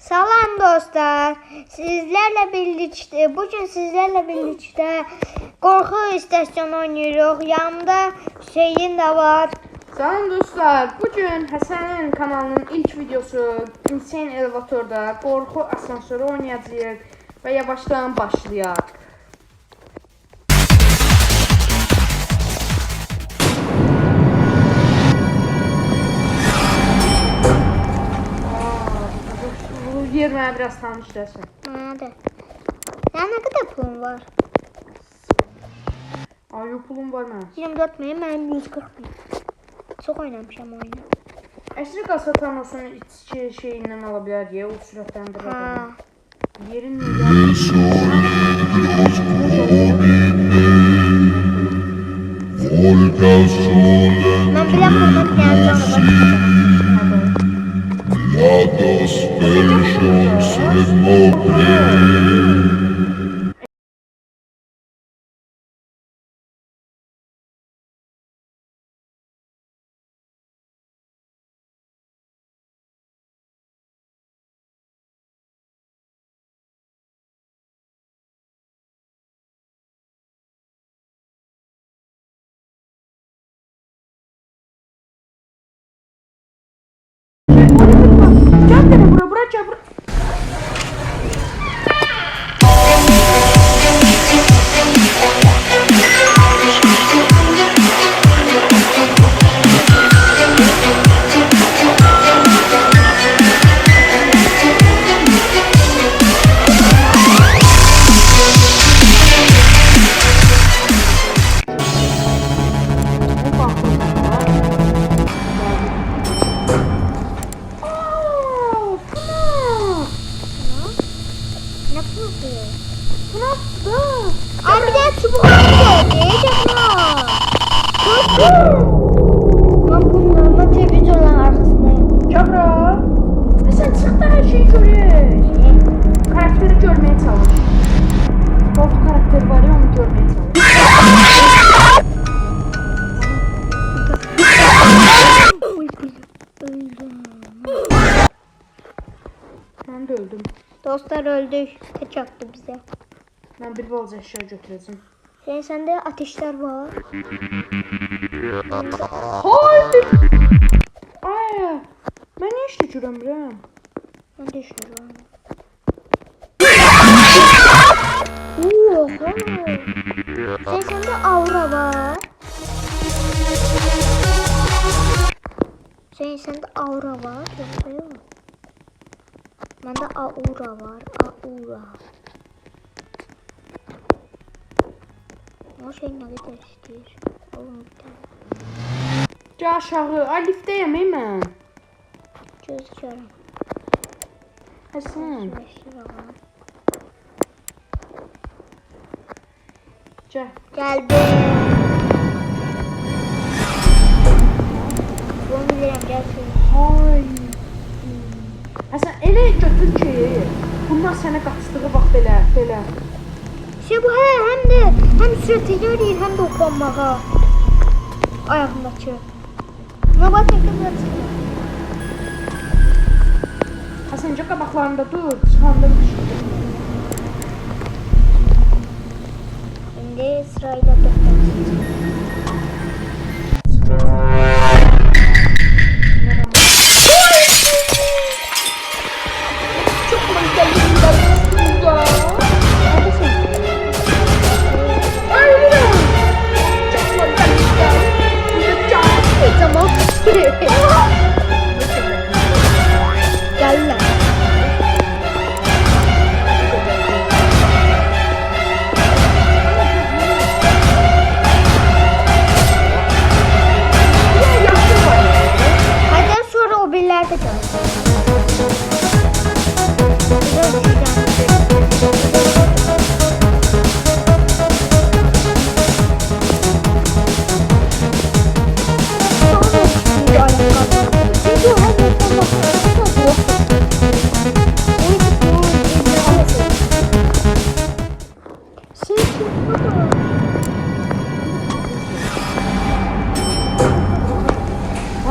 Salam dostlar. Bugün sizlerle birlikte korku istasyonu oynuyoruz. Yanımda Hüseyin de var. Salam dostlar. Bugün Həsənin kanalının ilk videosu Insane Elevator'da korku asansörü oynayacağıq ve yavaştan başlayaq. Bu yer mənə biraz tanış desin. Hadi. Ya ne kadar pulun var? Ay, pulum var mənim. 24 bin, benim 140 bin. Çok oynamışam oyunu. Əsri qasa Thanos'un içki şeyindən ala bilər deyə o sürətləndirir adamı. Yerin Ben bile kurmak geleceğim. Abi bir de çubuk oldu. Ben bunlarla televizyonun arkasındayım. Cabra. Sen çık da her şeyi görür. Karakteri görmeye çalış. Korku karakteri var ya, onu görmeye çalış. Ben de öldüm. Dostlar öldü. Kaç attı bize. Ben bir balaca eşya götüreceğim. Sende ateşler var. Hayır. Ay. Ben ne iş düşürüyorum? Ben de düşürüyorum. Sende aura var. Sende aura var. Yok. Bende aura var. Aura. O şey ne kadar istiyor? Oğlum bir tane. Gel aşağı. Ay, liftdeyim mən. Gözüküyorum. Həsən. Gel. Geldim. Bunu bilirim, gelsin. Ay. Həsən, elə götür ki, bunlar sənə qaçdığı vaxt belə. İşte bu hem sürati görür hem de oklanmağa. Ayağımdaki. Ne var tekrar çıkıyor. Həsən, qabaqlarında dur, çıxanda düşür. Şimdi sırayla dökeceğiz. Gel lan. Hadi sonra o birlerde gel.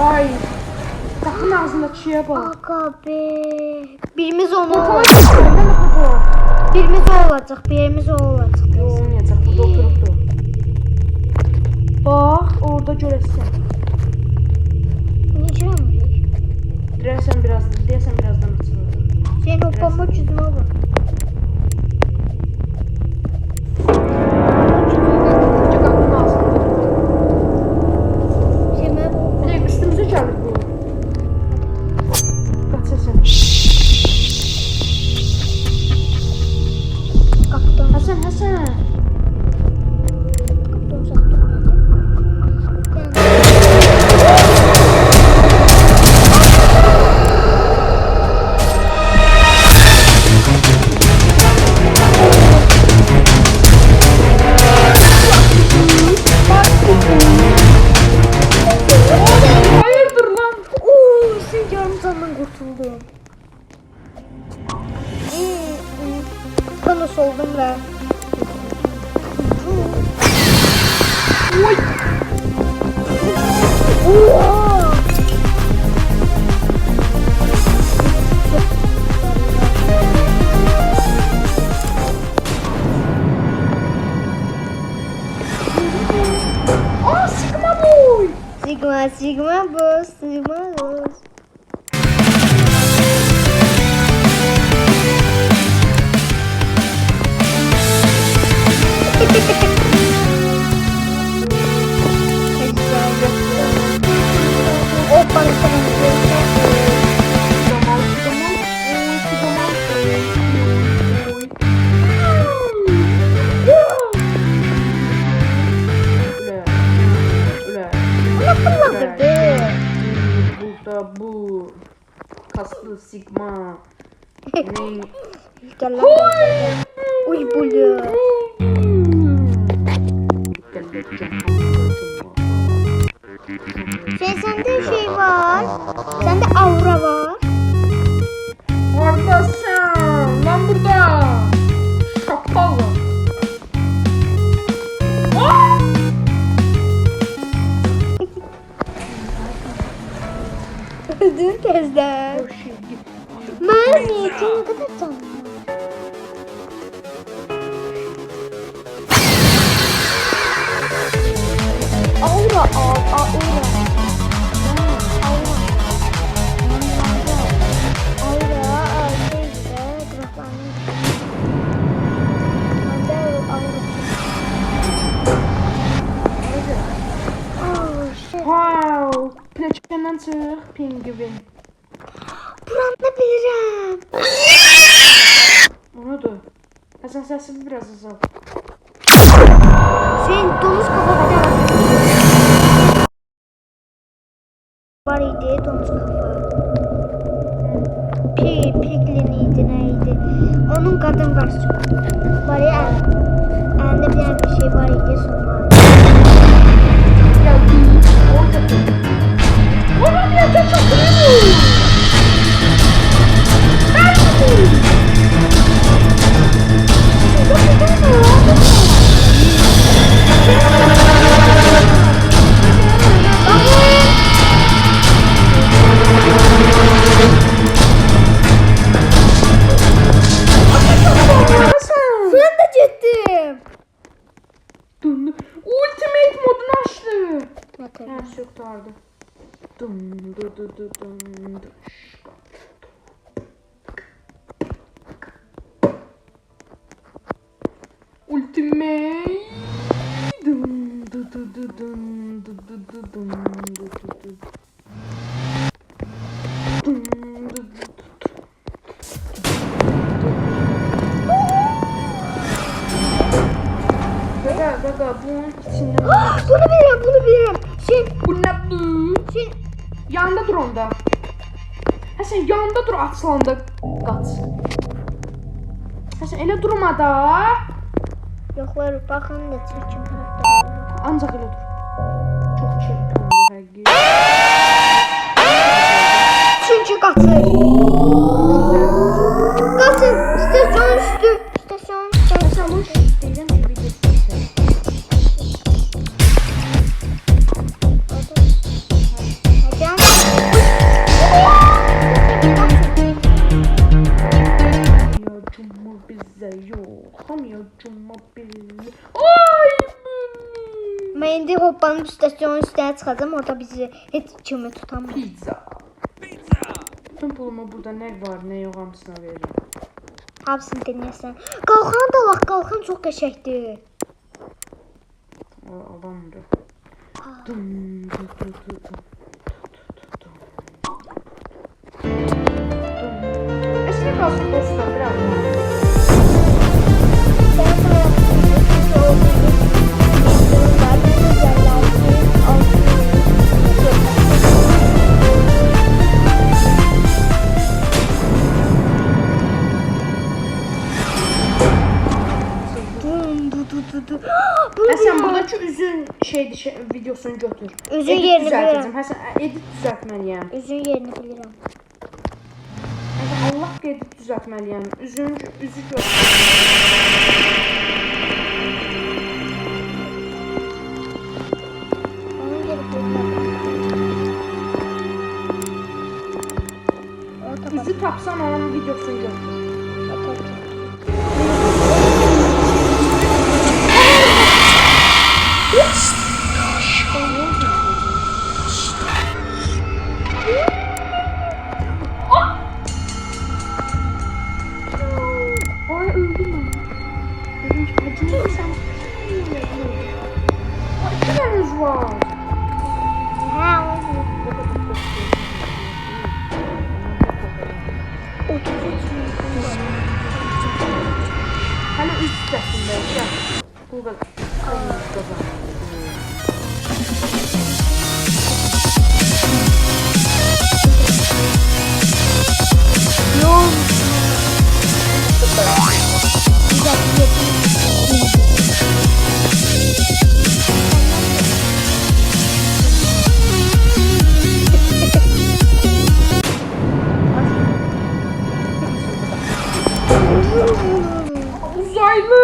Ay, qapının ağzındakı şeye bak. Aga be. Birimiz onu Ortalar olacaq. geçməyəndə nə burada? Birimiz o olacaq. Birimiz o olacaq. Olmayacaq, burada oturubdur. Bax, orada görəsən. Necə olmayacaq? Deyəsən birazdan açılacaq. Senin hoppama cüzüme bak. Gecə qapının ağzında. Cüzüme bu. Bir dəqiqə üstümüzə gəlir bu. Qaç səsən. Kapıdan. Həsən. Kapıdan uzak durmayacak. Hayırdır lan? Sen yarım candan kurtuldun. Bana soldum ve Oy! Oha! Aa, Sigma boy! Sigma boss. Opa, não Burada bu kaslı Sigma. Ne? Gel lan. Uy buluyor. Sende şey var. Sende aura var. Oradasın lan burada. Şakalı. Öldün tezden. Mermiyetin ne kadar canlı. Aura al, aura. Aura, şeyde, graflarının. Oh shit. Wow. Plaçından çık pingvin. Buranı da bilirim. Onudur. Hasan səsini biraz azalt. Sen domuz kafa bir tane var idi, domuz kafa. Piglin idi, neydi? Onun kadın versiyonu. Var ya, elinde bir tane bir şey var idi sonra. Geldi. Orada. Oğlum ya çok iyi. Ben de gittim. Ultimate modunu açtı. Ne tabii. Her şey kurtardı. Dum du du du dum du. Ultimate. Dum du du du dum du du du dum du du du. Dum du du du. Gaga bunun içinde var. Bunu bilirim. Bu ne bu? Sen Yanında dur onda. Ha sen yanında dur açılanda qaç. Ha sen elə durma da. yoxlar, baxın neçə kim tərəfdə. Ancaq elə dur. Çox çirkindir həqiqi. Çünki qaçır. Qaçın, stasyon üstü. Stasyon üstü. Sən bu deyirəm ki video çəksən. Hadi. pizza yox. Hamıyacıma belli. Ay! Mən indi hoppanıb stasyonun üstünə çıxacam. Orada bizi heç kimi tutamır. Pizza. Bütün pulumu burada nə var, nə yox hamısına verirəm. Hamısını denəyəsən. Qalxan da laq, qalxan çox qəşəkdir. Alamdır. Dum dum dum dum. Eski kalsın dostlar biraz daha. Həsən buradakı üzün videosunu götür. Üzün yerini bilirəm. Həsən edit düzəltməliyəm. Üzün yerini bilirəm. Həsən Allah edit düzəltməliyəm. Üzü götür. Onun geri bilirəm. Üzü tapsan onun videosunu götür. Ay öldüm ben. Dedim ki acınırsan. Ay iki tane var. Ha, oldu. 33 Hala üst sesindeyim ya. Bu kadar. Kaymış kazan. Yok. Uzaylı.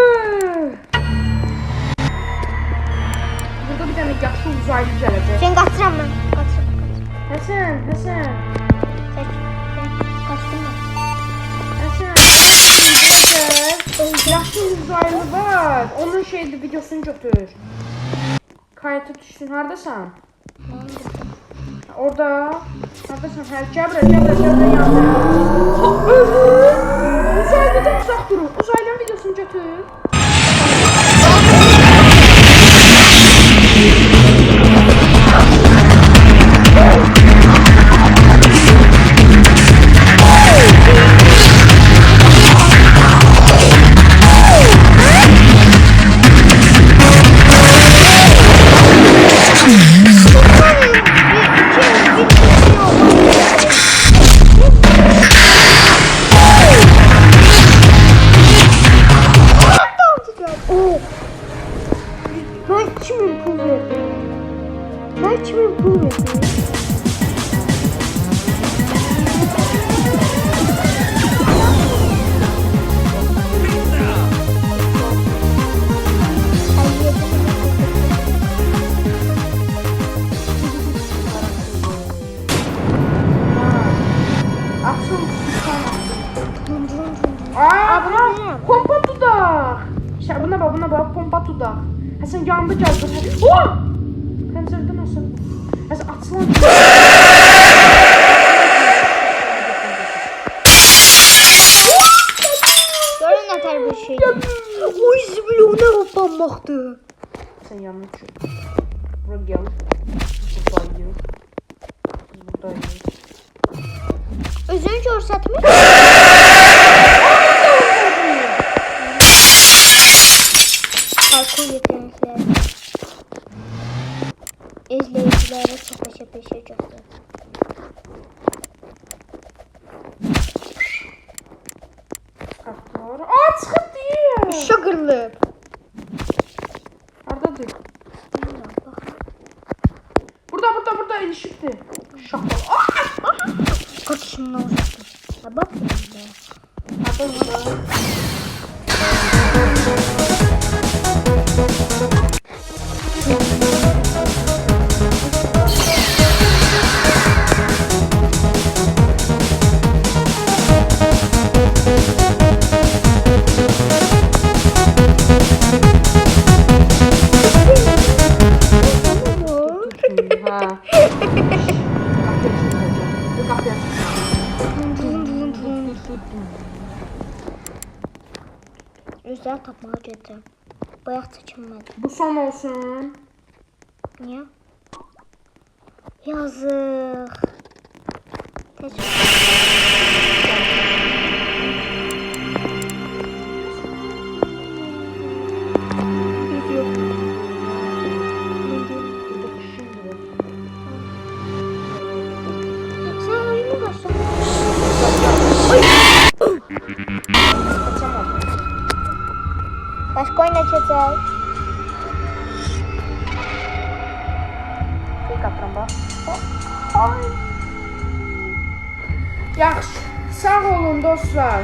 Burada bir tane yaşlı uzaylı gelecek. Sen kaçıram ben. Kaçıram. Hasan. Sen kaçtın mı? Hasan. Yaşlı uzaylı var. Onun videosunu götür. Kayıtı düşsün. Haradasan? Orada. Haradasan? Gəbirə yandı. Uzaylıdan uzaq durun. Uzaylının videosunu götür. Ben kimin pul verdim? Pompa tudak. Buna bak pompa tudak. Hasan yandı geldi. Oh! Pencereden nasıl? Hasan açılan. Görün ne tər bir şey. Oy zibilona hoppanmaqdı. Sen yanına çık. Buraya gel. Buradayız. Buradayız. Özünü görsətmiş. Parkur yetenekler. İzleyicilere çok peşe göster. Kartlar. Aa çıkıp değil. Şagırlık. Haradadır? Burada ilişikti. Şakal. Kaçışımdan uzaktım. Ha bak ya. Harada. Üzər tapmağa gedirəm. Bayaq çəkinmədim. Bu son olsun. Niyə? Yazıq. Sen oyunu başladın. Başka oyuna geçeceğiz. Bir qatıram bax. Yaxşı. Sağ olun dostlar.